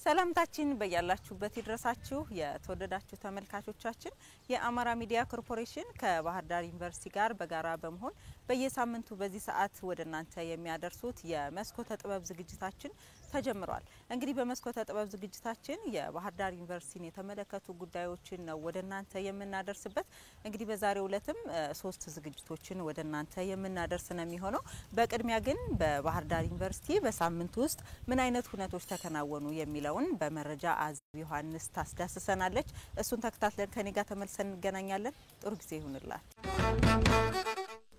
ሰላምታችን በያላችሁበት ይድረሳችሁ የተወደዳችሁ ተመልካቾቻችን የአማራ ሚዲያ ኮርፖሬሽን ከባህር ዳር ዩኒቨርሲቲ ጋር በጋራ በመሆን በየሳምንቱ በዚህ ሰዓት ወደናንተ የሚያደርሱት የመስኮተ ጥበብ ዝግጅታችን ተጀምሯል። እንግዲህ በመስኮተ ጥበብ ዝግጅታችን የባህር ዳር ዩኒቨርሲቲን የተመለከቱ ጉዳዮችን ነው ወደናንተ የምናደርስበት። እንግዲህ በዛሬው ዕለትም 3 ዝግጅቶችን ወደናንተ የምናደርስ ነው የሚሆነው። በቅድሚያ ግን በባህር ዳር ዩኒቨርሲቲ በሳምንቱ ውስጥ ምን አይነት ሁነቶች ተከናወኑ የሚለውን በመረጃ አዜብ ዮሐንስ ታስዳስሰናለች። እሱን ተከታትለን ከኔ ጋር ተመልሰን እንገናኛለን። ጥሩ ጊዜ ይሁንላችሁ።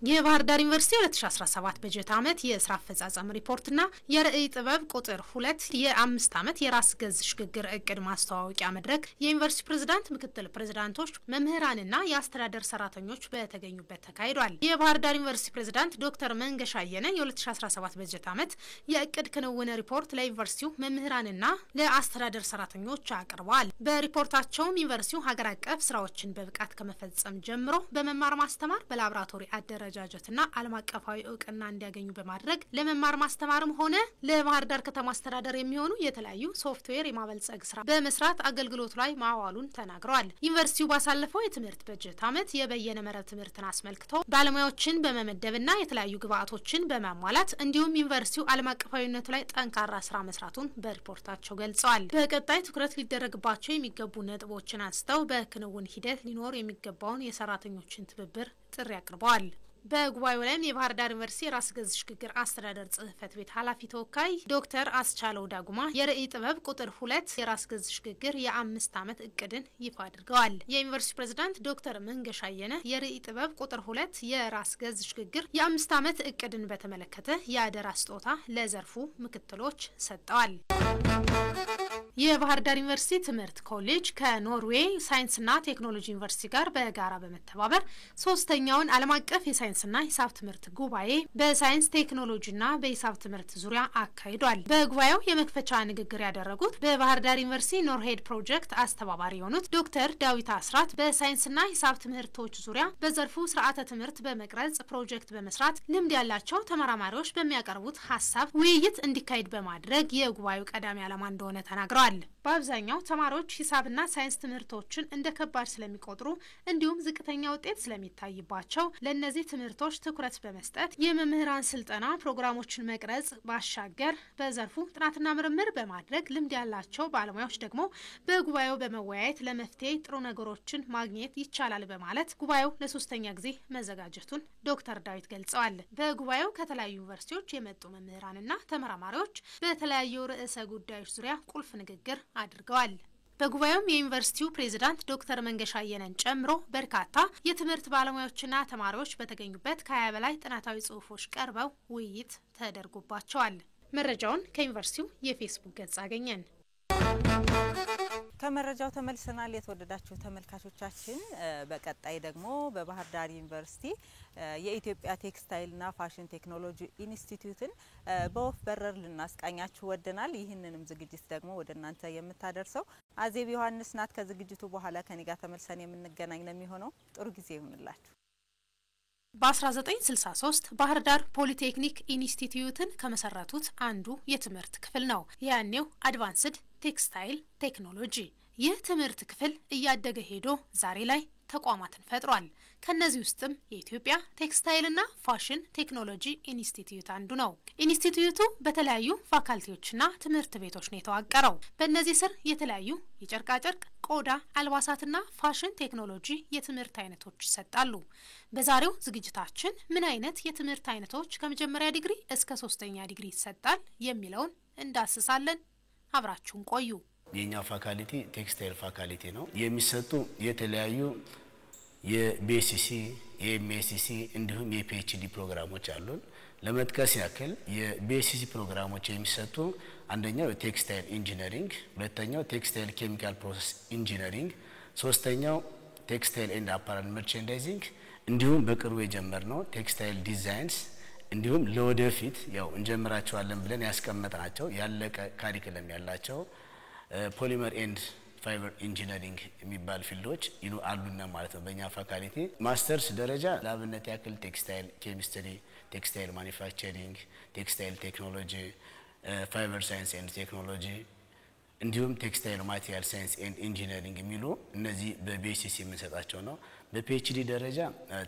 የባህር ዳር ዩኒቨርሲቲ 2017 በጀት ዓመት የስራ አፈጻጸም ሪፖርትና የራዕይ ጥበብ ቁጥር 2 የ5 ዓመት የራስ ገዝ ሽግግር እቅድ ማስተዋወቂያ መድረክ የዩኒቨርሲቲ ፕሬዝዳንት፣ ምክትል ፕሬዝዳንቶች፣ መምህራንና የአስተዳደር ሰራተኞች በተገኙበት ተካሂዷል። የባህር ዳር ዩኒቨርሲቲ ፕሬዝዳንት ዶክተር መንገሻ አየነ የ2017 በጀት ዓመት የእቅድ ክንውን ሪፖርት ለዩኒቨርሲቲው መምህራንና ለአስተዳደር ሰራተኞች አቅርበዋል። በሪፖርታቸውም ዩኒቨርሲቲው ሀገር አቀፍ ስራዎችን በብቃት ከመፈጸም ጀምሮ በመማር ማስተማር በላብራቶሪ አደረጃጀትና ዓለም አቀፋዊ እውቅና እንዲያገኙ በማድረግ ለመማር ማስተማርም ሆነ ለባህር ዳር ከተማ አስተዳደር የሚሆኑ የተለያዩ ሶፍትዌር የማበልጸግ ስራ በመስራት አገልግሎት ላይ ማዋሉን ተናግረዋል። ዩኒቨርሲቲው ባሳለፈው የትምህርት በጀት ዓመት የበየነ መረብ ትምህርትን አስመልክቶ ባለሙያዎችን በመመደብና የተለያዩ ግብአቶችን በማሟላት እንዲሁም ዩኒቨርሲቲው ዓለም አቀፋዊነቱ ላይ ጠንካራ ስራ መስራቱን በሪፖርታቸው ገልጸዋል። በቀጣይ ትኩረት ሊደረግባቸው የሚገቡ ነጥቦችን አንስተው በክንውን ሂደት ሊኖር የሚገባውን የሰራተኞችን ትብብር ጥሪ አቅርበዋል። በጉባኤው ላይም የባህር ዳር ዩኒቨርሲቲ ራስ ገዝ ሽግግር አስተዳደር ጽህፈት ቤት ኃላፊ ተወካይ ዶክተር አስቻለው ዳጉማ የራዕይ ጥበብ ቁጥር 2 የራስ ገዝ ሽግግር የ5 ዓመት እቅድን ይፋ አድርገዋል። የዩኒቨርሲቲ ፕሬዝዳንት ዶክተር መንገሻ አየነ የራዕይ ጥበብ ቁጥር 2 የራስ ገዝ ሽግግር የ5 ዓመት እቅድን በተመለከተ የአደራ ስጦታ ለዘርፉ ምክትሎች ሰጥተዋል። የባህር ዳር ዩኒቨርሲቲ ትምህርት ኮሌጅ ከኖርዌይ ሳይንስና ቴክኖሎጂ ዩኒቨርሲቲ ጋር በጋራ በመተባበር 3ኛውን ዓለም አቀፍ የሳይንስና ሂሳብ ትምህርት ጉባኤ በሳይንስ ቴክኖሎጂና በሂሳብ ትምህርት ዙሪያ አካሂዷል። በጉባኤው የመክፈቻ ንግግር ያደረጉት በባህር ዳር ዩኒቨርሲቲ ኖርሄድ ፕሮጀክት አስተባባሪ የሆኑት ዶክተር ዳዊት አስራት በሳይንስና ሂሳብ ትምህርቶች ዙሪያ በዘርፉ ስርዓተ ትምህርት በመቅረጽ ፕሮጀክት በመስራት ልምድ ያላቸው ተመራማሪዎች በሚያቀርቡት ሀሳብ ውይይት እንዲካሄድ በማድረግ የጉባኤው ቀዳሚ ዓላማ እንደሆነ ተናግረዋል። በአብዛኛው ተማሪዎች ሂሳብና ሳይንስ ትምህርቶችን እንደ ከባድ ስለሚቆጥሩ እንዲሁም ዝቅተኛ ውጤት ስለሚታይባቸው ለነዚህ ትምህርቶች ትኩረት በመስጠት የመምህራን ስልጠና ፕሮግራሞችን መቅረጽ ባሻገር በዘርፉ ጥናትና ምርምር በማድረግ ልምድ ያላቸው ባለሙያዎች ደግሞ በጉባኤው በመወያየት ለመፍትሄ ጥሩ ነገሮችን ማግኘት ይቻላል በማለት ጉባኤው ለ3ኛ ጊዜ መዘጋጀቱን ዶክተር ዳዊት ገልጸዋል። በጉባኤው ከተለያዩ ዩኒቨርሲቲዎች የመጡ መምህራንና ተመራማሪዎች በተለያዩ ርዕሰ ጉዳዮች ዙሪያ ቁልፍ ንግግር አድርገዋል። በጉባኤውም የዩኒቨርሲቲው ፕሬዝዳንት ዶክተር መንገሻ አየነን ጨምሮ በርካታ የትምህርት ባለሙያዎችና ተማሪዎች በተገኙበት ከ20 በላይ ጥናታዊ ጽሑፎች ቀርበው ውይይት ተደርጎባቸዋል። መረጃውን ከዩኒቨርሲቲው የፌስቡክ ገጽ አገኘን። ከመረጃው ተመልሰናል። የተወደዳችሁ ተመልካቾቻችን በቀጣይ ደግሞ በባህር ዳር ዩኒቨርሲቲ የኢትዮጵያ ቴክስታይልና ፋሽን ቴክኖሎጂ ኢንስቲትዩትን በወፍ በረር ልናስቃኛችሁ ወደናል። ይህንንም ዝግጅት ደግሞ ወደናንተ የምታደርሰው አዜብ ዮሐንስ ናት። ከዝግጅቱ በኋላ ከኔ ጋር ተመልሰን የምንገናኝ ነው የሚሆነው። ጥሩ ጊዜ ይሁንላችሁ። በ1963 ባህር ዳር ፖሊቴክኒክ ኢንስቲትዩትን ከመሰረቱት አንዱ የትምህርት ክፍል ነው ያኔው አድቫንስድ ቴክስታይል ቴክኖሎጂ። ይህ ትምህርት ክፍል እያደገ ሄዶ ዛሬ ላይ ተቋማትን ፈጥሯል። ከነዚህ ውስጥም የኢትዮጵያ ቴክስታይልና ፋሽን ቴክኖሎጂ ኢንስቲትዩት አንዱ ነው። ኢንስቲትዩቱ በተለያዩ ፋካልቲዎችና ትምህርት ቤቶች ነው የተዋቀረው። በእነዚህ ስር የተለያዩ የጨርቃጨርቅ፣ ቆዳ፣ አልባሳትና ፋሽን ቴክኖሎጂ የትምህርት አይነቶች ይሰጣሉ። በዛሬው ዝግጅታችን ምን አይነት የትምህርት አይነቶች ከመጀመሪያ ዲግሪ እስከ 3ኛ ዲግሪ ይሰጣል የሚለውን እንዳስሳለን። አብራችሁን ቆዩ። የኛ ፋካልቲ ቴክስታይል ፋካልቲ ነው። የሚሰጡ የተለያዩ የቢኤስሲ፣ የኤምኤስሲ እንዲሁም የፒኤችዲ ፕሮግራሞች አሉን። ለመጥቀስ ያክል የቢኤስሲ ፕሮግራሞች የሚሰጡ አንደኛው ቴክስታይል ኢንጂነሪንግ፣ ሁለተኛው ቴክስታይል ኬሚካል ፕሮሰስ ኢንጂነሪንግ፣ ሶስተኛው ቴክስታይል ኤንድ አፓረንት መርቻንዳይዚንግ እንዲሁም በቅርቡ የጀመርነው ቴክስታይል ዲዛይንስ እንዲሁም ለወደፊት ያው እንጀምራቸዋለን ብለን ያስቀመጥናቸው ያለቀ ካሪኩለም ያላቸው ፖሊመር ኤንድ ፋይበር ኢንጂነሪንግ የሚባል ፊልዶች አሉና ማለት ነው። በእኛ ፋካልቲ ማስተርስ ደረጃ ለአብነት ያክል ቴክስታይል ኬሚስትሪ፣ ቴክስታይል ማኒፋክቸሪንግ፣ ቴክስታይል ቴክኖሎጂ፣ ፋይበር ሳይንስ ኤንድ ቴክኖሎጂ እንዲሁም ቴክስታይል ማቴሪያል ሳይንስ ኤንድ ኢንጂነሪንግ የሚሉ እነዚህ በቢኤስሲ የምንሰጣቸው ነው። በፒኤችዲ ደረጃ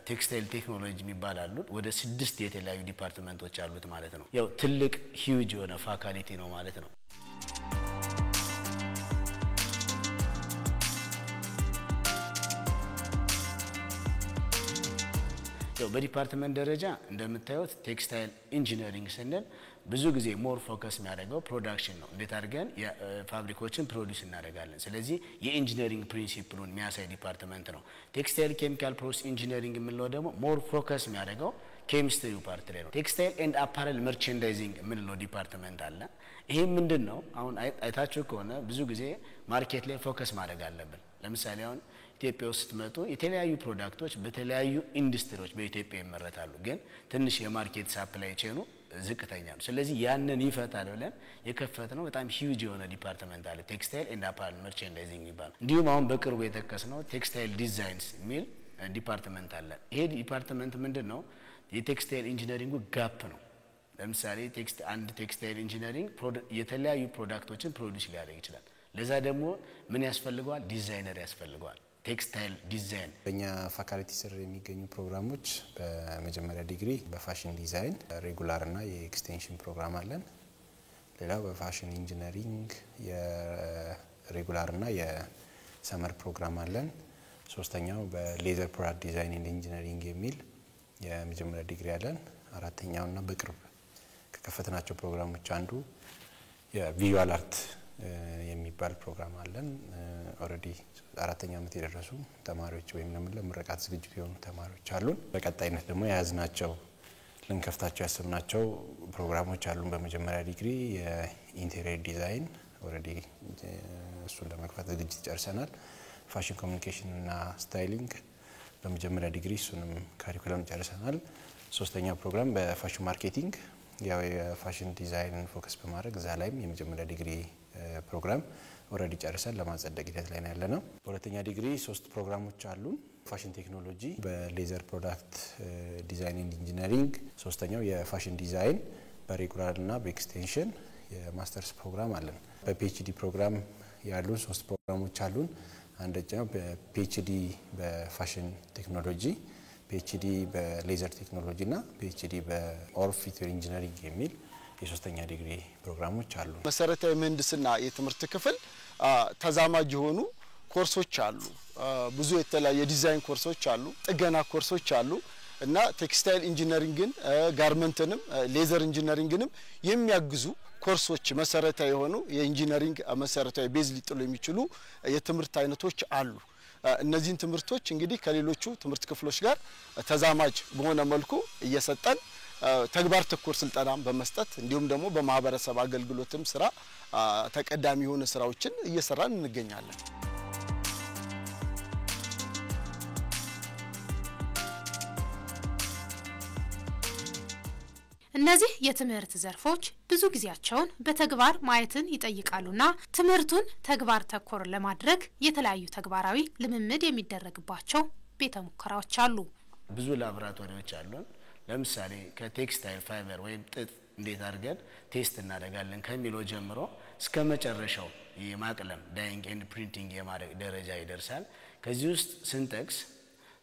ቴክስታይል ቴክኖሎጂ የሚባላሉ ወደ 6 የተለያዩ ዲፓርትመንቶች አሉት ማለት ነው። ያው ትልቅ ሂውጅ የሆነ ፋካልቲ ነው ማለት ነው። በዲፓርትመንት ደረጃ እንደምታዩት ቴክስታይል ኢንጂነሪንግ ስንል ብዙ ጊዜ ሞር ፎከስ የሚያደርገው ፕሮዳክሽን ነው። እንዴት አድርገን ፋብሪኮችን ፕሮዲዩስ እናደርጋለን። ስለዚህ የኢንጂነሪንግ ፕሪንሲፕሉን የሚያሳይ ዲፓርትመንት ነው። ቴክስታይል ኬሚካል ፕሮሰስ ኢንጂነሪንግ የምንለው ደግሞ ሞር ፎከስ የሚያደርገው ኬሚስትሪ ፓርት ላይ ነው። ቴክስታይል ኤንድ አፓረል መርቸንዳይዚንግ የምንለው ዲፓርትመንት አለ። ይሄ ምንድነው? አሁን አይታችሁ ከሆነ ብዙ ጊዜ ማርኬት ላይ ፎከስ ማድረግ አለብን። ለምሳሌ አሁን ኢትዮጵያ ውስጥ መጡ የተለያዩ ፕሮዳክቶች በተለያዩ ኢንዱስትሪዎች በኢትዮጵያ ይመረታሉ፣ ግን ትንሽ የማርኬት ሳፕላይ ቼኑ ዝቅተኛ ነው። ስለዚህ ያንን ይፈታል ብለን የከፈትነው በጣም ሂውጅ የሆነ ዲፓርትመንት አለ፣ ቴክስታይል ኤንድ አፓረል መርቸንዳይዚንግ ይባላል። እንዲሁም አሁን በቅርቡ የተከስነው ቴክስታይል ዲዛይንስ የሚል ዲፓርትመንት አለ። ይሄ ዲፓርትመንት ምንድነው? የቴክስታይል ኢንጂነሪንጉ ጋፕ ነው። ለምሳሌ አንድ ቴክስታይል ኢንጂነሪንግ የተለያዩ ፕሮዳክቶችን ፕሮዲዩስ ሊያደርግ ይችላል። ለዛ ደግሞ ምን ያስፈልገዋል? ዲዛይነር ያስፈልገዋል። ቴክስታይል ዲዛይን በእኛ ፋካልቲ ስር የሚገኙ ፕሮግራሞች በመጀመሪያ ዲግሪ በፋሽን ዲዛይን ሬጉላር እና የኤክስቴንሽን ፕሮግራም አለን። ሌላው በፋሽን ኢንጂነሪንግ የሬጉላር እና የሰመር ፕሮግራም አለን። ሶስተኛው በሌዘር ፕሮዳክት ዲዛይን ኤንድ ኢንጂነሪንግ የሚል የመጀመሪያ ዲግሪ አለን። አራተኛውና በቅርብ ከከፈትናቸው ፕሮግራሞች አንዱ የቪዥዋል አርት የሚባል ፕሮግራም አለን። ኦሬዲ 4ኛ ዓመት የደረሱ ተማሪዎች ወይም ለምረቃት ዝግጁ የሆኑ ተማሪዎች አሉን። በቀጣይነት ደግሞ የያዝናቸው ልንከፍታቸው ያሰብናቸው ፕሮግራሞች አሉን። በመጀመሪያ ዲግሪ የኢንቴሪየር ዲዛይን ኦሬዲ እሱን ለመክፈት ዝግጅት ጨርሰናል። ፋሽን ኮሚኒኬሽን እና ስታይሊንግ በመጀመሪያ ዲግሪ እሱንም ካሪኩለም ጨርሰናል። ሶስተኛው ፕሮግራም በፋሽን ማርኬቲንግ ያው የፋሽን ዲዛይን ፎከስ በማድረግ እዛ ላይም የመጀመሪያ ዲግሪ ፕሮግራም ኦሬዲ ጨርሰን ለማጸደቅ ሂደት ላይ ነው ያለነው። በሁለተኛ ዲግሪ 3 ፕሮግራሞች አሉን። ፋሽን ቴክኖሎጂ በሌዘር ፕሮዳክት ዲዛይን ኤንድ ኢንጂነሪንግ፣ ሶስተኛው የፋሽን ዲዛይን በሬጉላር እና በኤክስቴንሽን የማስተርስ ፕሮግራም አለን። በፒኤችዲ ፕሮግራም ያሉን 3 ፕሮግራሞች አሉን። አንደኛው በፒኤችዲ በፋሽን ቴክኖሎጂ፣ ፒኤችዲ በሌዘር ቴክኖሎጂ እና ፒኤችዲ በኦርፊትዌር ኢንጂነሪንግ የሚል የሶስተኛ ዲግሪ ፕሮግራሞች አሉ። መሰረታዊ ምህንድስና የትምህርት ክፍል ተዛማጅ የሆኑ ኮርሶች አሉ። ብዙ የተለያዩ የዲዛይን ኮርሶች አሉ፣ ጥገና ኮርሶች አሉ እና ቴክስታይል ኢንጂነሪንግን ጋርመንትንም ሌዘር ኢንጂነሪንግንም የሚያግዙ ኮርሶች መሰረታዊ የሆኑ የኢንጂነሪንግ መሰረታዊ ቤዝ ሊጥሉ የሚችሉ የትምህርት አይነቶች አሉ። እነዚህን ትምህርቶች እንግዲህ ከሌሎቹ ትምህርት ክፍሎች ጋር ተዛማጅ በሆነ መልኩ እየሰጠን ተግባር ተኮር ስልጠና በመስጠት እንዲሁም ደግሞ በማህበረሰብ አገልግሎትም ስራ ተቀዳሚ የሆነ ስራዎችን እየሰራን እንገኛለን። እነዚህ የትምህርት ዘርፎች ብዙ ጊዜያቸውን በተግባር ማየትን ይጠይቃሉና ትምህርቱን ተግባር ተኮር ለማድረግ የተለያዩ ተግባራዊ ልምምድ የሚደረግባቸው ቤተ ሙከራዎች አሉ። ብዙ ላቦራቶሪዎች አሉን። ለምሳሌ ከቴክስታይል ፋይበር ወይም ጥጥ እንዴት አድርገን ቴስት እናደርጋለን ከሚለው ጀምሮ እስከ መጨረሻው የማቅለም ዳይንግ ኤንድ ፕሪንቲንግ የማድረግ ደረጃ ይደርሳል። ከዚህ ውስጥ ስንጠቅስ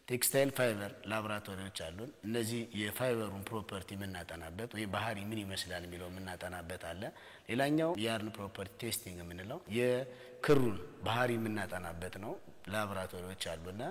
ቴክስታይል ፋይበር ላቦራቶሪዎች አሉን። እነዚህ የፋይበሩን ፕሮፐርቲ የምናጠናበት ወይ ባህሪ ምን ይመስላል የሚለው የምናጠናበት አለ። ሌላኛው ያርን ፕሮፐርቲ ቴስቲንግ የምንለው የክሩን ባህሪ የምናጠናበት ነው፣ ላቦራቶሪዎች አሉና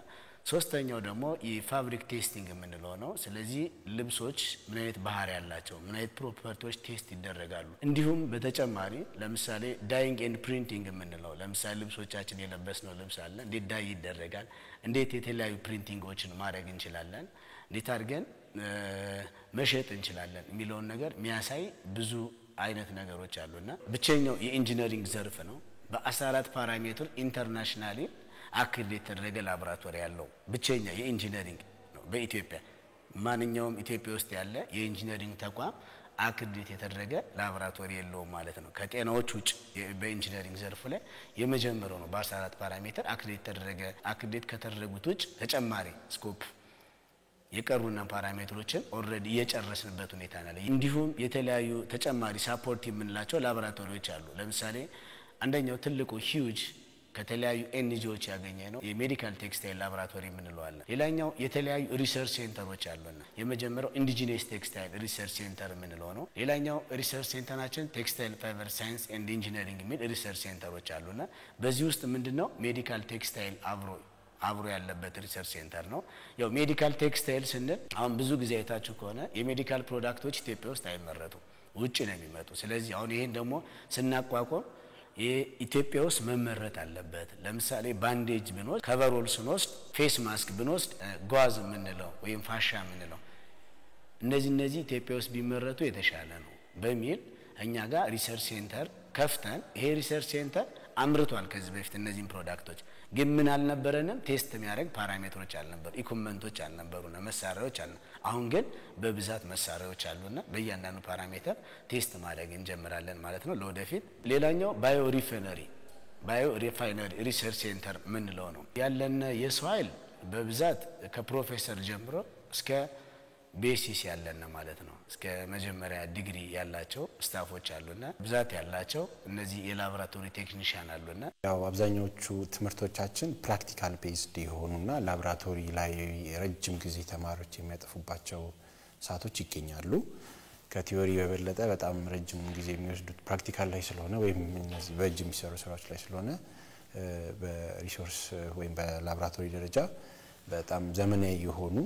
ሶስተኛው ደግሞ የፋብሪክ ቴስቲንግ የምንለው ነው። ስለዚህ ልብሶች ምን አይነት ባህሪ ያላቸው ምን አይነት ፕሮፐርቲዎች ቴስት ይደረጋሉ። እንዲሁም በተጨማሪ ለምሳሌ ዳይንግ ኤንድ ፕሪንቲንግ የምንለው ለምሳሌ ልብሶቻችን የለበስነው ልብስ አለ፣ እንዴት ዳይ ይደረጋል፣ እንዴት የተለያዩ ፕሪንቲንጎችን ማድረግ እንችላለን፣ እንዴት አድርገን መሸጥ እንችላለን የሚለውን ነገር የሚያሳይ ብዙ አይነት ነገሮች አሉና ብቸኛው የኢንጂነሪንግ ዘርፍ ነው። በ14 ፓራሜትር ኢንተርናሽናሊ አክሬዲት የተደረገ ላቦራቶሪ ያለው ብቸኛ የኢንጂነሪንግ ነው በኢትዮጵያ። ማንኛውም ኢትዮጵያ ውስጥ ያለ የኢንጂነሪንግ ተቋም አክሬዲት የተደረገ ላቦራቶሪ የለውም ማለት ነው። ከጤናዎች ውጭ በኢንጂነሪንግ ዘርፍ ላይ የመጀመሪያው ነው። በ14 ፓራሜትር አክሬዲት የተደረገ አክሬዲት ከተደረጉት ውጭ ተጨማሪ ስኮፕ የቀሩና ፓራሜትሮችን ኦሬዲ እየጨረስንበት ሁኔታ ነው። እንዲሁም የተለያዩ ተጨማሪ ሳፖርት የምንላቸው ላቦራቶሪዎች አሉ። ለምሳሌ አንደኛው ትልቁ ሂውጅ ከተለያዩ ኤንጂኦዎች ያገኘ ነው የሜዲካል ቴክስታይል ላቦራቶሪ የምንለው አለ። ሌላኛው የተለያዩ ሪሰርች ሴንተሮች አሉና የመጀመሪያው ኢንዲጂነስ ቴክስታይል ሪሰርች ሴንተር የምንለው ነው። ሌላኛው ሪሰርች ሴንተራችን ቴክስታይል ፋይበር ሳይንስ ኤንድ ኢንጂነሪንግ የሚል ሪሰርች ሴንተሮች አሉና በዚህ ውስጥ ምንድነው ሜዲካል ቴክስታይል አብሮ ያለበት ሪሰርች ሴንተር ነው። ያው ሜዲካል ቴክስታይል ስንል አሁን ብዙ ጊዜ አይታችሁ ከሆነ የሜዲካል ፕሮዳክቶች ኢትዮጵያ ውስጥ አይመረቱም፣ ውጭ ነው የሚመጡ። ስለዚህ አሁን ይሄን ደግሞ ስናቋቋም የኢትዮጵያ ውስጥ መመረት አለበት። ለምሳሌ ባንዴጅ ብንወስድ፣ ከቨሮል ስንወስድ፣ ፌስ ማስክ ብንወስድ፣ ጓዝ የምንለው ወይም ፋሻ የምንለው እነዚህ ኢትዮጵያ ውስጥ ቢመረቱ የተሻለ ነው በሚል እኛ ጋር ሪሰርች ሴንተር ከፍተን ይሄ ሪሰርች ሴንተር አምርቷል። ከዚህ በፊት እነዚህን ፕሮዳክቶች ግን ምን አልነበረንም? ቴስት የሚያደርግ ፓራሜትሮች አልነበሩ፣ ኢኩዊፕመንቶች አልነበሩና መሳሪያዎች አሉ። አሁን ግን በብዛት መሳሪያዎች አሉና በእያንዳንዱ ፓራሜትር ቴስት ማድረግ እንጀምራለን ማለት ነው ለወደፊት። ሌላኛው ባዮ ሪፋይነሪ ሪሰርች ሴንተር ምንለው ነው ያለን የሰው ኃይል በብዛት ከፕሮፌሰር ጀምሮ እስከ ቤሲስ ያለን ማለት ነው። እስከ መጀመሪያ ዲግሪ ያላቸው ስታፎች አሉና ብዛት ያላቸው እነዚህ የላቦራቶሪ ቴክኒሻን አሉና ያው አብዛኞቹ ትምህርቶቻችን ፕራክቲካል ቤዝድ የሆኑና ላቦራቶሪ ላይ ረጅም ጊዜ ተማሪዎች የሚያጠፉባቸው ሰዓቶች ይገኛሉ። ከቲዮሪ በበለጠ በጣም ረጅም ጊዜ የሚወስዱት ፕራክቲካል ላይ ስለሆነ ወይም እነዚህ በእጅ የሚሰሩ ስራዎች ላይ ስለሆነ በሪሶርስ ወይም በላቦራቶሪ ደረጃ በጣም ዘመናዊ የሆኑ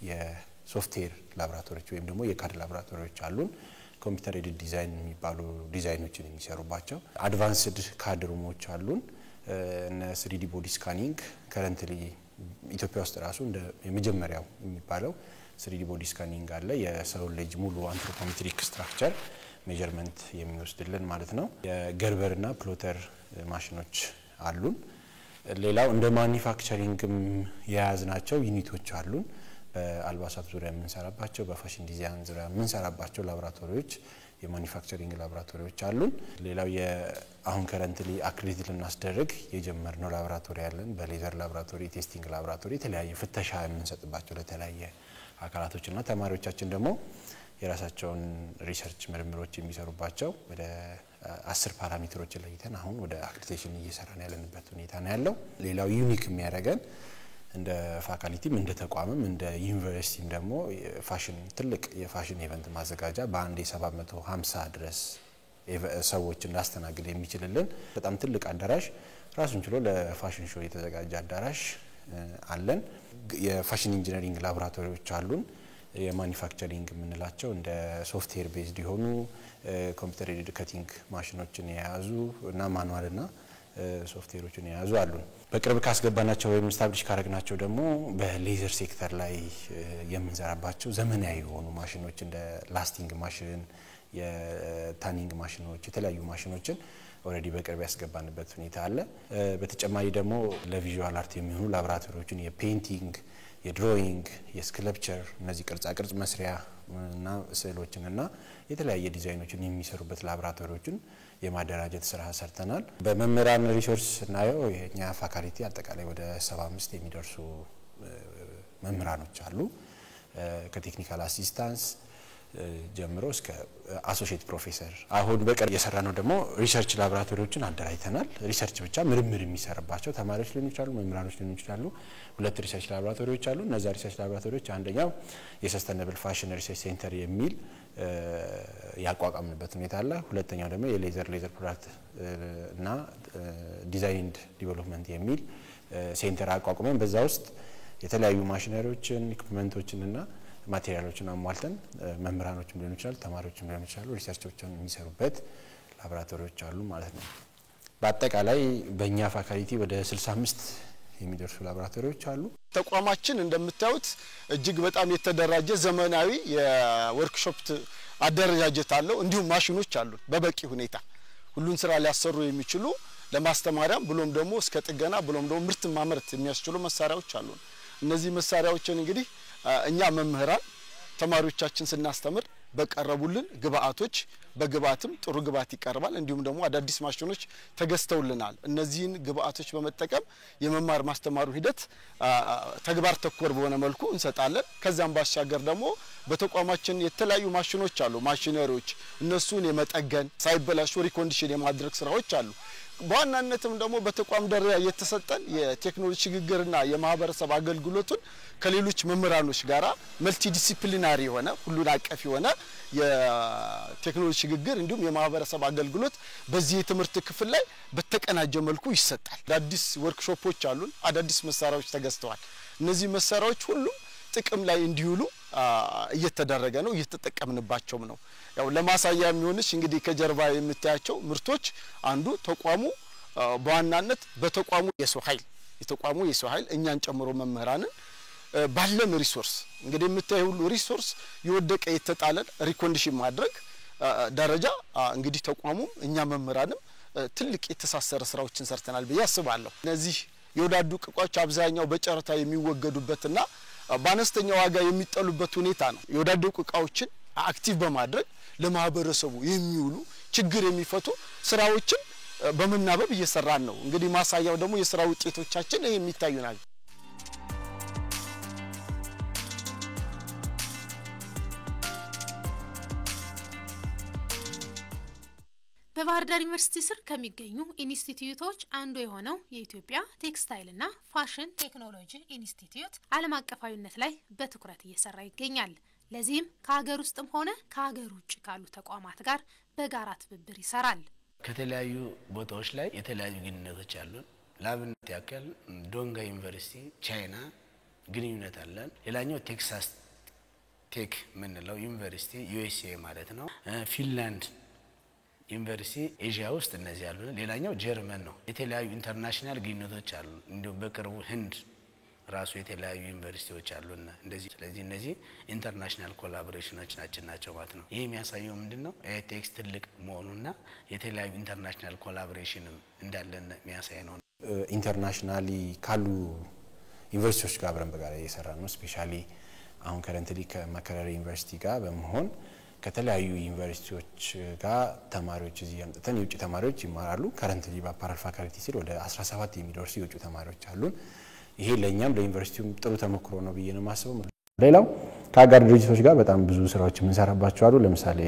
የሶፍትዌር ላቦራቶሪዎች ወይም ደግሞ የካድ ላቦራቶሪዎች አሉን። ኮምፒውተር ኤድድ ዲዛይን የሚባሉ ዲዛይኖችን የሚሰሩባቸው አድቫንስድ ካድ ሩሞች አሉን። እነ 3D ቦዲ ስካኒንግ ከረንትሊ ኢትዮጵያ ውስጥ ራሱ እንደ የመጀመሪያው የሚባለው 3D ቦዲ ስካኒንግ አለ። የሰው ልጅ ሙሉ አንትሮፖሜትሪክ ስትራክቸር ሜዠርመንት የሚወስድልን ማለት ነው። የገርበርና ፕሎተር ማሽኖች አሉን። ሌላው እንደ ማኒፋክቸሪንግም የያዝናቸው ዩኒቶች አሉን። በአልባሳት ዙሪያ የምንሰራባቸው በፋሽን ዲዛይን ዙሪያ የምንሰራባቸው ላቦራቶሪዎች የማኒፋክቸሪንግ ላቦራቶሪዎች አሉን። ሌላው አሁን ከረንትሊ አክሬዲት ልናስደርግ የጀመርነው ላቦራቶሪ አለን። በሌዘር ላቦራቶሪ፣ ቴስቲንግ ላቦራቶሪ የተለያየ ፍተሻ የምንሰጥባቸው ለተለያየ አካላቶችና ተማሪዎቻችን ደግሞ የራሳቸውን ሪሰርች ምርምሮች የሚሰሩባቸው ወደ 10 ፓራሜትሮች ለይተን አሁን ወደ አክሬዲቴሽን እየሰራን ያለንበት ሁኔታ ነው ያለው። ሌላው ዩኒክ የሚያደርገን እንደ ፋካልቲም እንደ ተቋምም እንደ ዩኒቨርሲቲም ደግሞ ፋሽን ትልቅ የፋሽን ኢቨንት ማዘጋጃ በአንድ 750 ድረስ ሰዎች እንዳስተናግድ የሚችልልን በጣም ትልቅ አዳራሽ ራሱን ችሎ ለፋሽን ሾው የተዘጋጀ አዳራሽ አለን። የፋሽን ኢንጂነሪንግ ላቦራቶሪዎች አሉን። የማኒፋክቸሪንግ የምንላቸው እንደ ሶፍትዌር ቤዝድ የሆኑ ኮምፒውተር ኤድድ ከቲንግ ማሽኖችን የያዙ እና ማኑዋልና ሶፍትዌሮችን የያዙ አሉን። በቅርብ ካስገባናቸው ወይም ስታብሊሽ ካረግናቸው ደግሞ በሌዘር ሴክተር ላይ የምንሰራባቸው ዘመናዊ የሆኑ ማሽኖች እንደ ላስቲንግ ማሽን፣ የታኒንግ ማሽኖች፣ የተለያዩ ማሽኖችን ኦሬዲ በቅርብ ያስገባንበት ሁኔታ አለ። በተጨማሪ ደግሞ ለቪዥዋል አርት የሚሆኑ ላቦራቶሪዎችን የፔይንቲንግ፣ የድሮይንግ፣ የስክልፕቸር እነዚህ ቅርጻ ቅርጽ መስሪያ እና ስዕሎችን እና የተለያየ ዲዛይኖችን የሚሰሩበት ላቦራቶሪዎችን የማደራጀት ስራ ሰርተናል። በመምህራን ሪሶርስ እናየው የኛ ፋካልቲ አጠቃላይ ወደ 75 የሚደርሱ መምህራኖች አሉ። ከቴክኒካል አሲስታንስ ጀምሮ እስከ አሶሺየት ፕሮፌሰር። አሁን በቅርብ የሰራነው ደግሞ ሪሰርች ላቦራቶሪዎችን አደራጅተናል። ሪሰርች ብቻ ምርምር የሚሰራባቸው ተማሪዎች ሊሆኑ ይችላሉ፣ መምህራኖች ሊሆኑ ይችላሉ። 2 ሪሰርች ላቦራቶሪዎች አሉ። እነዛ ሪሰርች ላቦራቶሪዎች አንደኛው የሰስተነብል ፋሽን ሪሰርች ሴንተር የሚል ያቋቋምንበት ሁኔታ አለ። ሁለተኛው ደግሞ የሌዘር ፕሮዳክት እና ዲዛይን ዲቨሎፕመንት የሚል ሴንተር አቋቁመን በዛ ውስጥ የተለያዩ ማሽነሪዎችን፣ ኢኩዊፕመንቶችን እና ማቴሪያሎችን አሟልተን መምህራኖችም ሊሆኑ ይችላሉ፣ ተማሪዎችም ሊሆኑ ይችላሉ ሪሰርቾችን የሚሰሩበት ላቦራቶሪዎች አሉ ማለት ነው። በአጠቃላይ በእኛ ፋካልቲ ወደ 65 የሚደርሱ ላቦራቶሪዎች አሉ። ተቋማችን እንደምታዩት እጅግ በጣም የተደራጀ ዘመናዊ የወርክሾፕ አደረጃጀት አለው። እንዲሁም ማሽኖች አሉ በበቂ ሁኔታ ሁሉን ስራ ሊያሰሩ የሚችሉ ለማስተማሪያም ብሎም ደግሞ እስከ ጥገና ብሎም ደግሞ ምርት ማምረት የሚያስችሉ መሳሪያዎች አሉ። እነዚህ መሳሪያዎችን እንግዲህ እኛ መምህራን ተማሪዎቻችን ስናስተምር በቀረቡልን ግብአቶች በግብአትም ጥሩ ግብአት ይቀርባል። እንዲሁም ደግሞ አዳዲስ ማሽኖች ተገዝተውልናል። እነዚህን ግብአቶች በመጠቀም የመማር ማስተማሩ ሂደት ተግባር ተኮር በሆነ መልኩ እንሰጣለን። ከዛም ባሻገር ደግሞ በተቋማችን የተለያዩ ማሽኖች አሉ፣ ማሽነሪዎች እነሱን የመጠገን ሳይበላሹ ሪኮንዲሽን የማድረግ ስራዎች አሉ። በዋናነትም ደግሞ በተቋም ደረጃ የተሰጠን የቴክኖሎጂ ሽግግርና የማህበረሰብ አገልግሎቱን ከሌሎች መምህራኖች ጋራ መልቲ ዲሲፕሊናሪ የሆነ ሁሉን አቀፍ የሆነ የቴክኖሎጂ ሽግግር እንዲሁም የማህበረሰብ አገልግሎት በዚህ የትምህርት ክፍል ላይ በተቀናጀ መልኩ ይሰጣል። አዳዲስ ወርክሾፖች አሉን። አዳዲስ መሳሪያዎች ተገዝተዋል። እነዚህ መሳሪያዎች ሁሉ ጥቅም ላይ እንዲውሉ እየተደረገ ነው፣ እየተጠቀምንባቸውም ነው። ያው ለማሳያ የሚሆንሽ እንግዲህ ከጀርባ የምታያቸው ምርቶች አንዱ ተቋሙ በዋናነት በተቋሙ የሰው ኃይል እኛን ጨምሮ መምህራንን ባለም ሪሶርስ እንግዲህ የምታየው ሁሉ ሪሶርስ የወደቀ የተጣለን ሪኮንዲሽን ማድረግ ደረጃ እንግዲህ ተቋሙ እኛ መምህራንም ትልቅ የተሳሰረ ስራዎችን ሰርተናል ብዬ አስባለሁ። እነዚህ የወዳዱ ዕቃዎች አብዛኛው በጨረታ የሚወገዱበትና በአነስተኛ ዋጋ የሚጠሉበት ሁኔታ ነው። የወዳዱ ዕቃዎችን አክቲቭ በማድረግ ለማህበረሰቡ የሚውሉ ችግር የሚፈቱ ስራዎችን በመናበብ እየሰራን ነው። እንግዲህ ማሳያው ደግሞ የስራ ውጤቶቻችን የሚታዩ ናቸው። በባህር ዳር ዩኒቨርሲቲ ስር ከሚገኙ ኢንስቲትዩቶች አንዱ የሆነው የኢትዮጵያ ቴክስታይልና ፋሽን ቴክኖሎጂ ኢንስቲትዩት ዓለም አቀፋዊነት ላይ በትኩረት እየሰራ ይገኛል። ለዚህም ከሀገር ውስጥም ሆነ ከሀገር ውጭ ካሉ ተቋማት ጋር በጋራ ትብብር ይሰራል። ከተለያዩ ቦታዎች ላይ የተለያዩ ግንኙነቶች አሉን። ላብነት ያከል ዶንጋ ዩኒቨርሲቲ ቻይና ግንኙነት አለን። ሌላኛው ቴክሳስ ቴክ ምንለው ዩኒቨርሲቲ ዩኤስኤ ማለት ነው። ፊንላንድ ዩኒቨርሲቲ ኤዥያ ውስጥ እነዚህ ያሉ። ሌላኛው ጀርመን ነው። የተለያዩ ኢንተርናሽናል ግንኙነቶች አሉ። እንዲሁም በቅርቡ ህንድ ራሱ የተለያዩ ዩኒቨርሲቲዎች አሉና እንደዚህ። ስለዚህ እነዚህ ኢንተርናሽናል ኮላቦሬሽኖች ናቸው ማለት ነው። ይሄ የሚያሳየው ምንድነው ኤቴክስ ትልቅ መሆኑና የተለያዩ ኢንተርናሽናል ኮላቦሬሽንም እንዳለን የሚያሳይ ነው። ኢንተርናሽናሊ ካሉ ዩኒቨርሲቲዎች ጋር አብረን በጋራ እየሰራን ነው። ስፔሻሊ አሁን ከረንትሊ ከማከራሪ ዩኒቨርሲቲ ጋር በመሆን ከተለያዩ ዩኒቨርሲቲዎች ጋር ተማሪዎች እዚህ ያመጣን የውጭ ተማሪዎች ይማራሉ። ከረንትሊ በአፓራል ፋካልቲ ሲል ወደ 17 የሚደርሱ የውጭ ተማሪዎች አሉን። ይሄ ለኛም ለዩኒቨርሲቲውም ጥሩ ተሞክሮ ነው ብዬ ነው ማስበው። ሌላው ከአጋር ድርጅቶች ጋር በጣም ብዙ ስራዎች የምንሰራባቸው አሉ። ለምሳሌ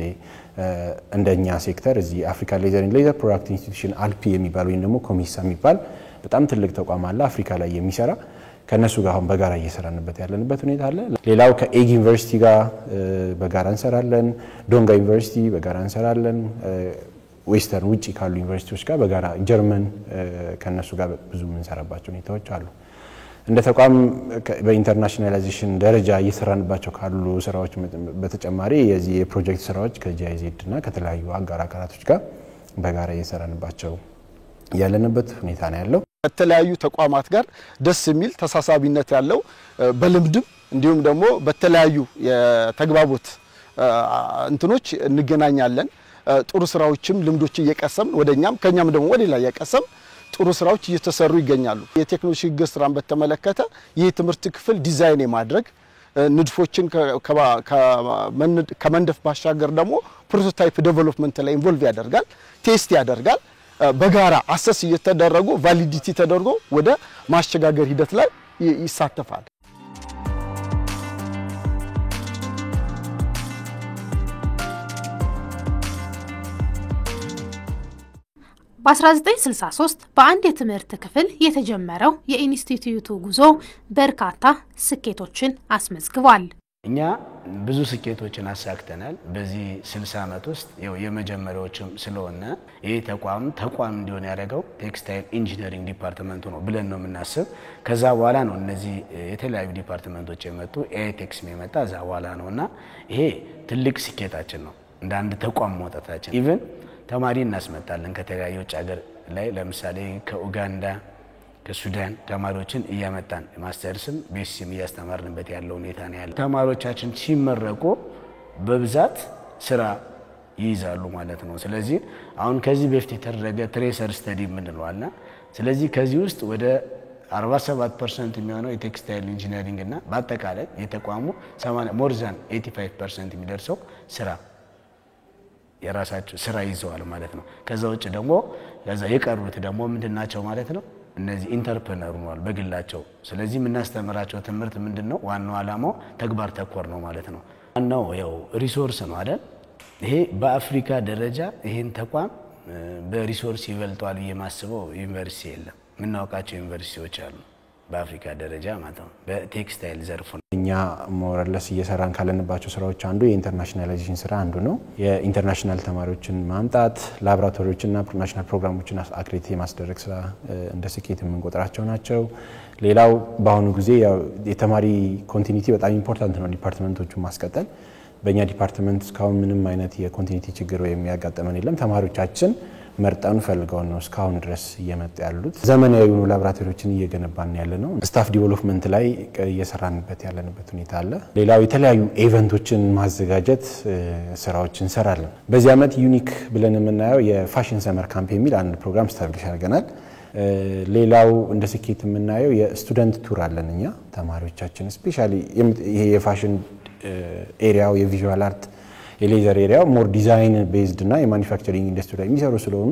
እንደኛ ሴክተር እዚህ አፍሪካ ሌዘር ፕሮዳክት ኢንስቲትዩሽን አልፒ የሚባል ወይም ደግሞ ኮሚሳ የሚባል በጣም ትልቅ ተቋም አለ አፍሪካ ላይ የሚሰራ። ከነሱ ጋር አሁን በጋራ እየሰራንበት ያለንበት ሁኔታ አለ። ሌላው ከኤግ ዩኒቨርሲቲ ጋር በጋራ እንሰራለን። ዶንጋ ዩኒቨርሲቲ በጋራ እንሰራለን። ዌስተርን ውጪ ካሉ ዩኒቨርሲቲዎች ጋር በጋራ ጀርመን ከነሱ ጋር ብዙ የምንሰራባቸው ሁኔታዎች አሉ። እንደ ተቋም በኢንተርናሽናላይዜሽን ደረጃ እየሰራንባቸው ካሉ ስራዎች በተጨማሪ የዚህ የፕሮጀክት ስራዎች ከጂአይዜድ እና ከተለያዩ አጋር አካላቶች ጋር በጋራ እየሰራንባቸው ያለንበት ሁኔታ ነው ያለው። ከተለያዩ ተቋማት ጋር ደስ የሚል ተሳሳቢነት ያለው በልምድም እንዲሁም ደግሞ በተለያዩ የተግባቦት እንትኖች እንገናኛለን። ጥሩ ስራዎችም ልምዶች እየቀሰም ወደኛም ከኛም ደግሞ ወደላ እየቀሰም ጥሩ ስራዎች እየተሰሩ ይገኛሉ። የቴክኖሎጂ ሽግግር ስራን በተመለከተ ይህ ትምህርት ክፍል ዲዛይን የማድረግ ንድፎችን ከመንደፍ ባሻገር ደግሞ ፕሮቶታይፕ ዴቨሎፕመንት ላይ ኢንቮልቭ ያደርጋል፣ ቴስት ያደርጋል። በጋራ አሰስ እየተደረጉ ቫሊዲቲ ተደርጎ ወደ ማሸጋገር ሂደት ላይ ይሳተፋል። በ1963 በአንድ የትምህርት ክፍል የተጀመረው የኢንስቲትዩቱ ጉዞ በርካታ ስኬቶችን አስመዝግቧል። እኛ ብዙ ስኬቶችን አሳክተናል። በዚህ 60 ዓመት ውስጥ የመጀመሪያዎችም ስለሆነ ይሄ ተቋም እንዲሆን ያደረገው ቴክስታይል ኢንጂነሪንግ ዲፓርትመንቱ ነው ብለን ነው የምናስብ። ከዛ በኋላ ነው እነዚህ የተለያዩ ዲፓርትመንቶች የመጡ ኤቴክስ የመጣ እዛ በኋላ ነውና ይሄ ትልቅ ስኬታችን ነው እንደ አንድ ተቋም መውጣታችን። ኢቭን ተማሪ እናስመጣለን ከተለያዩ ውጭ ሀገር ላይ ለምሳሌ ከኡጋንዳ ከሱዳን ተማሪዎችን እያመጣን ማስተርስም ቤሲም እያስተማርንበት ያለው ሁኔታ ነው ያለው። ተማሪዎቻችን ሲመረቁ በብዛት ስራ ይይዛሉ ማለት ነው። ስለዚህ አሁን ከዚህ በፊት የተደረገ ትሬሰር ስተዲ ምንለዋልና ስለዚህ ከዚህ ውስጥ ወደ 47% የሚሆነው የቴክስታይል ኢንጂነሪንግ እና በአጠቃላይ የተቋሙ ሞር ዛን 85% የሚደርሰው ስራ የራሳቸው ስራ ይዘዋል ማለት ነው። ከዛ ውጭ ደግሞ ከዛ የቀሩት ደግሞ ምንድናቸው ማለት ነው? እነዚህ ኢንተርፕረነር ሆነዋል በግላቸው። ስለዚህ የምናስተምራቸው ትምህርት ምንድነው? ዋናው ዓላማው ተግባር ተኮር ነው ማለት ነው። ዋናው ያው ሪሶርስ ነው አይደል? ይሄ በአፍሪካ ደረጃ ይሄን ተቋም በሪሶርስ ይበልጧል የማስበው ዩኒቨርሲቲ የለም። ምናውቃቸው ዩኒቨርሲቲዎች አሉ በአፍሪካ ደረጃ ማለት ነው በቴክስታይል ዘርፉ። እኛ ሞራለስ እየሰራን ካለንባቸው ስራዎች አንዱ የኢንተርናሽናላይዜሽን ስራ አንዱ ነው። የኢንተርናሽናል ተማሪዎችን ማምጣት ላቦራቶሪዎችና ናሽናል ፕሮግራሞችን አክሬዲት የማስደረግ ስራ እንደ ስኬት የምንቆጥራቸው ናቸው። ሌላው በአሁኑ ጊዜ የተማሪ ኮንቲኒቲ በጣም ኢምፖርታንት ነው። ዲፓርትመንቶቹን ማስቀጠል በእኛ ዲፓርትመንት እስካሁን ምንም አይነት የኮንቲኒቲ ችግር የሚያጋጥመን የለም። ተማሪዎቻችን መርጠን ፈልገው ነው እስካሁን ድረስ እየመጡ ያሉት። ዘመናዊ የሆኑ ላቦራቶሪዎችን እየገነባን ያለ ነው። ስታፍ ዲቨሎፕመንት ላይ እየሰራንበት ያለንበት ሁኔታ አለ። ሌላው የተለያዩ ኢቨንቶችን ማዘጋጀት ስራዎችን እንሰራለን። በዚህ አመት ዩኒክ ብለን የምናየው የፋሽን ሰመር ካምፕ የሚል አንድ ፕሮግራም ስታብሊሽ አድርገናል። ሌላው እንደ ስኬት የምናየው የስቱደንት ቱር አለን። እኛ ተማሪዎቻችን ስፔሻሊ ይሄ የፋሽን ኤሪያው የቪዥዋል አርት የሌዘር ኤሪያው ሞር ዲዛይን ቤዝድ እና የማኑፋክቸሪንግ ኢንዱስትሪ ላይ የሚሰሩ ስለሆኑ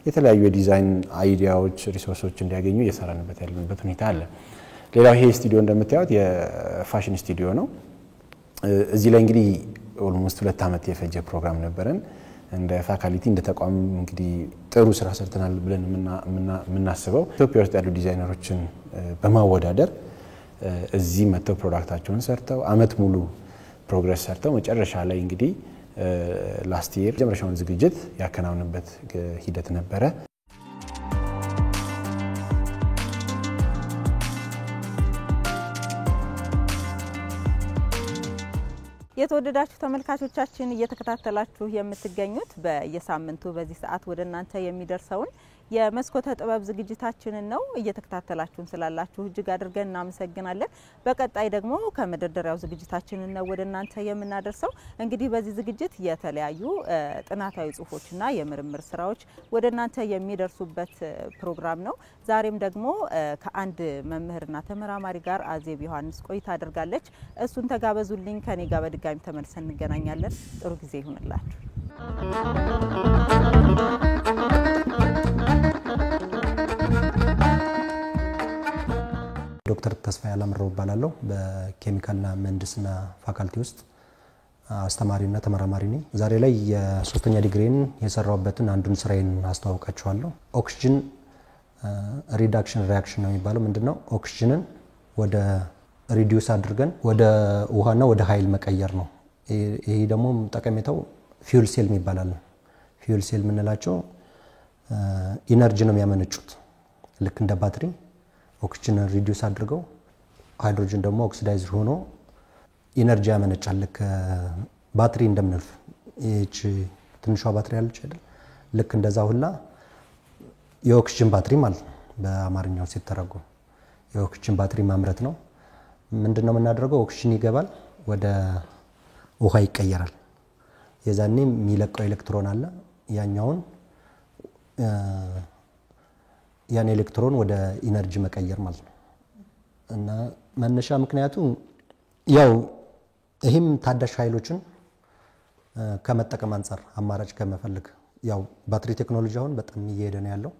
የተለያዩ የዲዛይን አይዲያዎች ሪሶርሶች እንዲያገኙ እየሰራንበት ያለንበት ሁኔታ አለ። ሌላው ይሄ ስቱዲዮ እንደምታዩት የፋሽን ስቱዲዮ ነው። እዚህ ላይ እንግዲህ ኦልሞስት 2 አመት የፈጀ ፕሮግራም ነበረን። እንደ ፋካልቲ እንደ ተቋም እንግዲህ ጥሩ ስራ ሰርተናል ብለን የምናስበው ኢትዮጵያ ውስጥ ያሉ ዲዛይነሮችን በማወዳደር እዚህ መተው ፕሮዳክታቸውን ሰርተው አመት ሙሉ ፕሮግረስ ሰርተው መጨረሻ ላይ እንግዲህ ላስት ይር ጀምረሻውን ዝግጅት ያከናውንበት ሂደት ነበረ። የተወደዳችሁ ተመልካቾቻችን እየተከታተላችሁ የምትገኙት በየሳምንቱ በዚህ ሰዓት ወደ እናንተ የሚደርሰውን የመስኮተ ጥበብ ዝግጅታችንን ነው። እየተከታተላችሁን ስላላችሁ እጅግ አድርገን እናመሰግናለን። በቀጣይ ደግሞ ከመደርደሪያው ዝግጅታችንን ነው ወደ እናንተ የምናደርሰው። እንግዲህ በዚህ ዝግጅት የተለያዩ ጥናታዊ ጽሁፎችና የምርምር ስራዎች ወደ እናንተ የሚደርሱበት ፕሮግራም ነው። ዛሬም ደግሞ ከአንድ መምህርና ተመራማሪ ጋር አዜብ ዮሐንስ ቆይታ አድርጋለች። እሱን ተጋበዙልኝ። ከኔ ጋር በድጋሚ ተመልሰን እንገናኛለን። ጥሩ ጊዜ ይሁንላችሁ። ዶክተር ተስፋዬ አላምረው እባላለሁ። በኬሚካልና ምህንድስና ፋካልቲ ውስጥ አስተማሪና ተመራማሪ ነኝ። ዛሬ ላይ የሶስተኛ ዲግሪን የሰራሁበትን አንዱን ስራዬን አስተዋውቃችኋለሁ። ኦክሲጅን ሪዳክሽን ሪአክሽን ነው የሚባለው። ምንድነው? ኦክሲጅንን ወደ ሪዲዩስ አድርገን ወደ ውሃና ወደ ኃይል መቀየር ነው። ይሄ ደግሞ ጠቀሜታው ፊውል ሴል የሚባላል። ፊውል ሴል የምንላቸው ኢነርጂ ነው የሚያመነጩት። ልክ እንደ ባትሪ ኦክሲጅን ሪዲዩስ አድርገው ሃይድሮጅን ደግሞ ኦክሲዳይዝ ሆኖ ኢነርጂ ያመነጫል። ልክ ባትሪ እንደምንልፍ እቺ ትንሿ ባትሪ ያለች አይደል? ልክ እንደዛ ሁላ የኦክሲጅን ባትሪ ማለት ነው በአማርኛው ሲተረጎም የኦክሲጅን ባትሪ ማምረት ነው። ምንድነው የምናደርገው? ኦክሲጅን ይገባል፣ ወደ ውሃ ይቀየራል። የዛኔ የሚለቀው ኤሌክትሮን አለ። ያን ኤሌክትሮን ወደ ኢነርጂ መቀየር ማለት ነው። እና መነሻ ምክንያቱ ያው ይሄም ታዳሽ ኃይሎችን ከመጠቀም አንፃር አማራጭ ከመፈልግ ያው ባትሪ ቴክኖሎጂ አሁን በጣም እየሄደ ነው ያለው።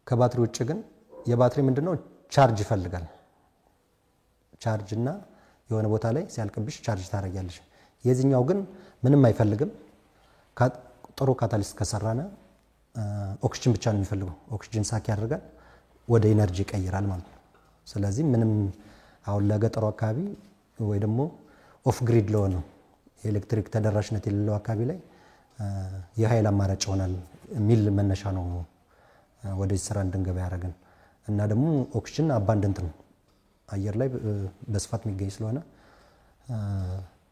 ከባትሪ ውጭ ግን የባትሪ ምንድነው ቻርጅ ይፈልጋል። ቻርጅ እና የሆነ ቦታ ላይ ሲያልቅብሽ ቻርጅ ታደርጊያለሽ። የዚህኛው ግን ምንም አይፈልግም። ጥሩ ካታሊስት ከሰራነ ኦክሲጅን ብቻ ነው የሚፈልገው። ኦክሲጅን ሳክ ያደርጋል፣ ወደ ኢነርጂ ይቀይራል ማለት ነው። ስለዚህ ምንም አሁን ለገጠሩ አካባቢ ወይ ደግሞ ኦፍ ግሪድ ለሆነ የኤሌክትሪክ ተደራሽነት የሌለው አካባቢ ላይ የኃይል አማራጭ ይሆናል የሚል መነሻ ነው ወደዚህ ስራ እንድንገባ ያደረገን። እና ደግሞ ኦክሲጅን አባንደንት ነው አየር ላይ በስፋት የሚገኝ ስለሆነ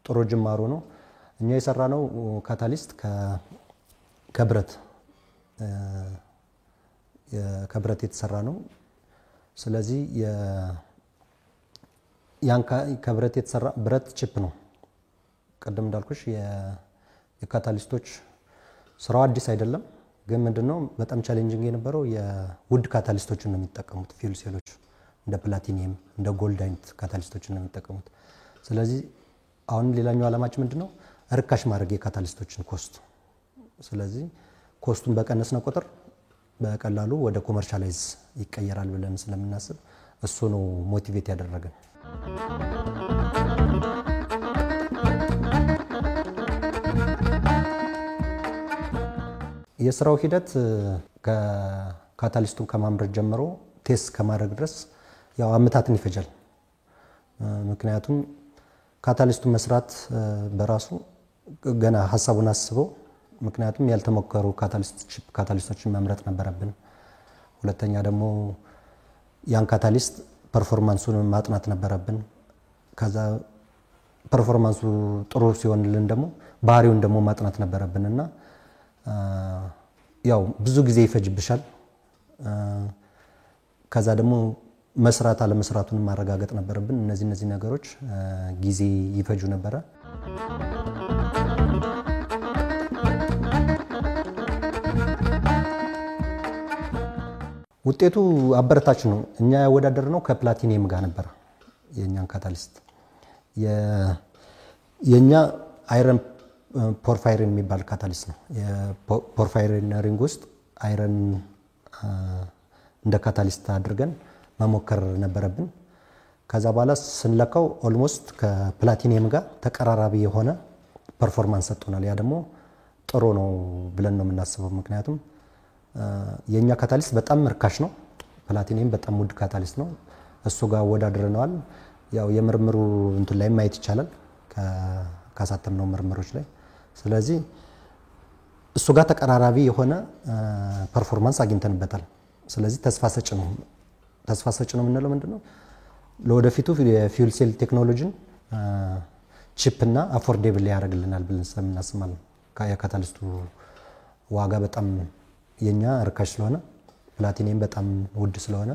ጥሩ ጅማሮ ነው። እኛ የሰራነው ካታሊስት ከብረት የተሰራ ነው። ስለዚህ ያን ከብረት የተሰራ ብረት ቺፕ ነው። ቀደም እንዳልኩሽ የካታሊስቶች ስራው አዲስ አይደለም፣ ግን ምንድነው በጣም ቻሌንጂንግ የነበረው የውድ ካታሊስቶችን ነው የሚጠቀሙት። ፊውል ሴሎች እንደ ፕላቲኒየም እንደ ጎልድ አይነት ካታሊስቶችን ነው የሚጠቀሙት። ስለዚህ አሁን ሌላኛው ዓላማችን ምንድነው? ርካሽ ማድረግ የካታሊስቶችን ኮስት። ስለዚህ ኮስቱን በቀነስነው ቁጥር በቀላሉ ወደ ኮመርሻላይዝ ይቀየራል ብለን ስለምናስብ እሱ ነው ሞቲቬት ያደረገን። የስራው ሂደት ከካታሊስቱን ከማምረት ጀምሮ ቴስት ከማድረግ ድረስ ያው አመታትን ይፈጃል። ምክንያቱም ካታሊስቱን መስራት በራሱ ገና ሐሳቡን አስበው ምክንያቱም ያልተሞከሩ ካታሊስቶችን መምረጥ ነበረብን። ሁለተኛ ደግሞ ያን ካታሊስት ፐርፎርማንሱን ማጥናት ነበረብን። ከዛ ፐርፎርማንሱ ጥሩ ሲሆንልን ደግሞ ባህሪውን ደግሞ ማጥናት ነበረብንና ያው ብዙ ጊዜ ይፈጅብሻል። ከዛ ደግሞ መስራት አለ መስራቱን ማረጋገጥ ነበረብን። እነዚህ ነገሮች ጊዜ ይፈጁ ነበር። ውጤቱ አበረታች ነው። እኛ ያወዳደርነው ከፕላቲኒየም ጋር ነበር። የኛን ካታሊስት የኛ አይረን ፖርፋይሪን የሚባል ካታሊስት ነው። የፖርፋይሪነሪንግ ውስጥ አይረን እንደ ካታሊስት አድርገን መሞከር ነበረብን። ከዛ በኋላ ስንለካው ኦልሞስት ከፕላቲኒየም ጋር ተቀራራቢ የሆነ ፐርፎርማንስ ሰጥቶናል። ያ ደግሞ ጥሩ ነው ብለን ነው የምናስበው። ምክንያቱም የኛ ካታሊስት በጣም ርካሽ ነው። ፕላቲኒየም በጣም ውድ ካታሊስት ነው። እሱ ጋር ወዳድረናል። ያው የምርምሩ እንትን ላይ ማየት ይቻላል ካሳተምነው ምርምሮች ላይ። ስለዚህ እሱ ጋር ተቀራራቢ የሆነ ፐርፎርማንስ አግኝተንበታል። ስለዚህ ተስፋ ሰጭ ነው የምንለው ምንድነው ለወደፊቱ የፊውል ሴል ቴክኖሎጂን ቺፕ እና አፎርዴብል ያደርግልናል ብለን ስለምናስብ የካታሊስቱ ዋጋ በጣም የኛ ርካሽ ስለሆነ ፕላቲኒየም በጣም ውድ ስለሆነ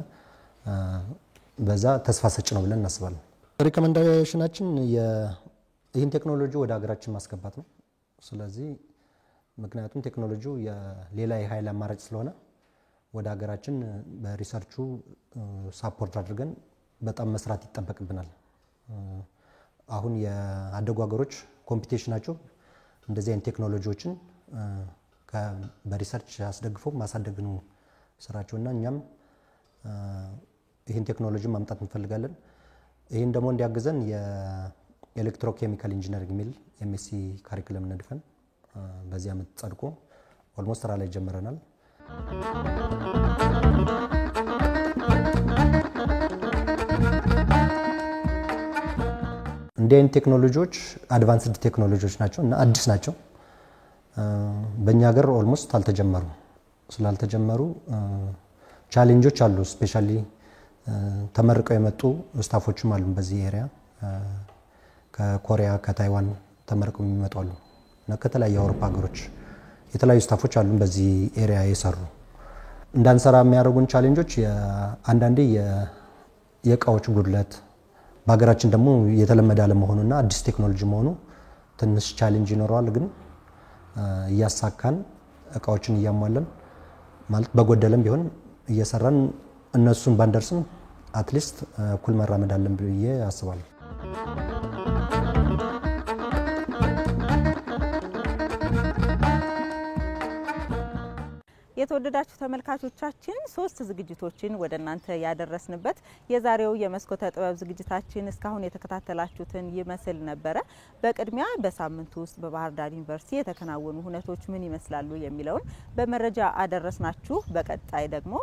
በዛ ተስፋ ሰጭ ነው ብለን እናስባለን። ሪኮመንዴሽናችን ይህን ቴክኖሎጂ ወደ ሀገራችን ማስገባት ነው። ስለዚህ ምክንያቱም ቴክኖሎጂው የሌላ የኃይል አማራጭ ስለሆነ ወደ ሀገራችን በሪሰርቹ ሳፖርት አድርገን በጣም መስራት ይጠበቅብናል። አሁን የአደጉ ሀገሮች ኮምፒቲሽናቸው እንደዚህ አይነት ቴክኖሎጂዎችን በሪሰርች አስደግፈው ማሳደግ ነው ስራቸውና እኛም ይህን ቴክኖሎጂ ማምጣት እንፈልጋለን። ይህን ደግሞ እንዲያግዘን የኤሌክትሮኬሚካል ኢንጂነሪንግ ሚል ኤምኤስሲ ካሪኩለም ነድፈን በዚህ ዓመት ጸድቆ ኦልሞስት ስራ ላይ ጀምረናል። እንዲህ አይነት ቴክኖሎጂዎች አድቫንስድ ቴክኖሎጂዎች ናቸው እና አዲስ ናቸው። በእኛ ሀገር ኦልሞስት አልተጀመሩ ስላልተጀመሩ ቻሌንጆች አሉ። ስፔሻሊ ተመርቀው የመጡ ስታፎችም አሉ በዚህ ኤሪያ ከኮሪያ ከታይዋን ተመርቀው የሚመጡ አሉ እና ከተለያዩ አውሮፓ ሀገሮች የተለያዩ ስታፎች አሉ በዚህ ኤሪያ የሰሩ። እንዳንሰራ የሚያደርጉን ቻሌንጆች አንዳንዴ የእቃዎች ጉድለት በሀገራችን ደግሞ የተለመደ አለመሆኑና አዲስ ቴክኖሎጂ መሆኑ ትንሽ ቻሌንጅ ይኖረዋል። ግን እያሳካን እቃዎችን እያሟለን ማለት በጎደለም ቢሆን እየሰራን እነሱን ባንደርስም አትሊስት እኩል መራመድ አለን ብዬ አስባለሁ። የተወደዳችሁ ተመልካቾቻችን 3 ዝግጅቶችን ወደ እናንተ ያደረስንበት የዛሬው የመስኮተ ጥበብ ዝግጅታችን እስካሁን የተከታተላችሁትን ይመስል ነበረ። በቅድሚያ በሳምንቱ ውስጥ በባህር ዳር ዩኒቨርሲቲ የተከናወኑ ሁነቶች ምን ይመስላሉ የሚለውን በመረጃ አደረስናችሁ። በቀጣይ ደግሞ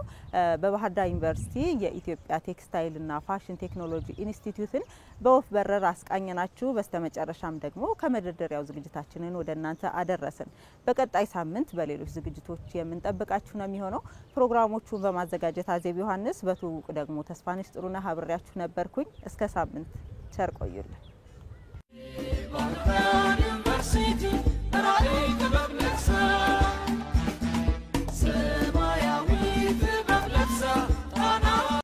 በባህር ዳር ዩኒቨርሲቲ የኢትዮጵያ ቴክስታይልና ፋሽን ቴክኖሎጂ ኢንስቲትዩትን በወፍ በረር አስቃኘናችሁ። በስተመጨረሻም ደግሞ ከመደርደሪያው ዝግጅታችንን ወደ እናንተ አደረስን። በቀጣይ ሳምንት በሌሎች ዝግጅቶች የምንጠብቃችሁ ነው የሚሆነው። ፕሮግራሞቹን በማዘጋጀት አዜብ ዮሐንስ፣ በትውውቅ ደግሞ ተስፋነሽ ጥሩነህ አብሬያችሁ ነበርኩኝ። እስከ ሳምንት ቸር ቆዩልን።